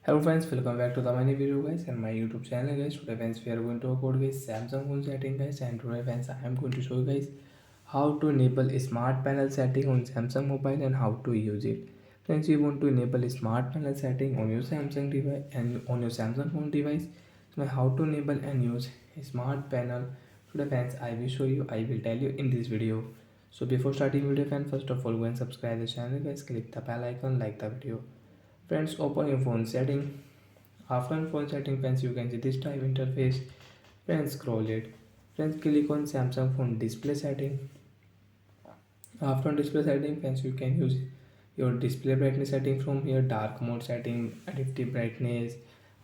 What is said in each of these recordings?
Hello friends, welcome back to the many video guys and my YouTube channel guys. Today friends we are going to talk about guys Samsung phone setting guys, and today friends I am going to show you guys how to enable smart panel setting on Samsung mobile and how to use it. Friends, you want to enable smart panel setting on your Samsung device and on your Samsung phone device. So how to enable and use smart panel. Today friends I will show you, I will tell you in this video. So before starting video friends, first of all go and subscribe the channel guys, click the bell icon, like the video. Friends, open your phone setting. After phone setting friends, you can see this type interface. Friends, scroll it. Friends, click on Samsung phone display setting. After display setting friends, you can use your display brightness setting from here. Dark mode setting, adaptive brightness,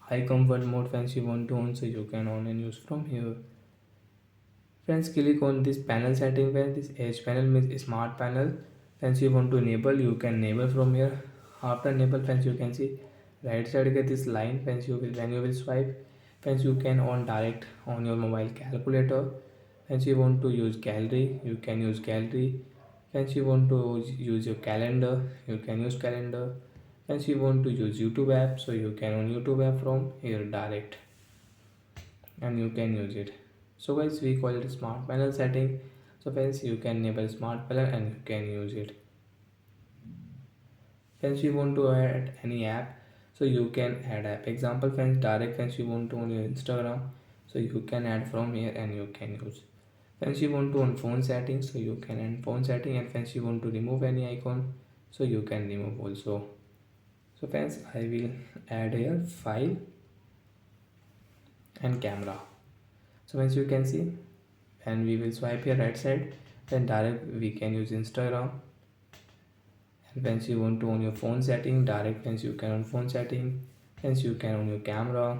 high comfort mode friends you want to on, so you can on and use from here. Friends, click on this panel setting. When this edge panel means smart panel, friends you want to enable, you can enable from here. After enable friends, you can see right side get this line. Friends, you will when you will swipe, friends you can on direct on your mobile calculator. Friends, you want to use gallery, you can use gallery. Friends, you want to use your calendar, you can use calendar. Friends, you want to use YouTube app, so you can on YouTube app from here direct and you can use it. So guys, we call it smart panel setting. So friends, you can enable smart panel and you can use it. Friends, you want to add any app, so you can add app. Example friends, direct friends you want to on your Instagram, so you can add from here and you can use. Friends, you want to on phone settings, so you can add phone setting. And friends, you want to remove any icon, so you can remove also. So friends, I will add here file and camera. So as you can see, and we will swipe here right side, then direct we can use Instagram. And once you want to on your phone setting, direct friends you can on phone setting, hence you can on your camera.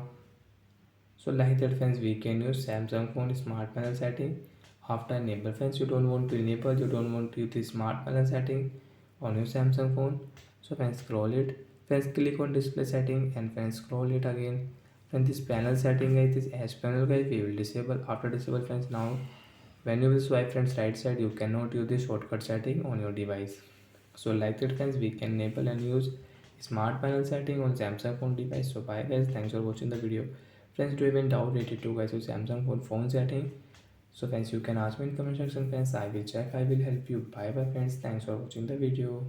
So like that friends, we can use Samsung phone smart panel setting. After enable friends, you don't want to enable, you don't want to use the smart panel setting on your Samsung phone. So friends, scroll it. Friends, click on display setting and friends scroll it again. When this panel setting guys, this edge panel guys, we will disable. After disable friends, now when you will swipe friends right side, you cannot use the shortcut setting on your device. So like that friends, we can enable and use smart panel setting on Samsung phone device. So bye guys, thanks for watching the video. Friends, do you have any doubt related to guys with Samsung phone setting? So friends, you can ask me in comment section friends, I will check, I will help you. Bye bye friends, thanks for watching the video.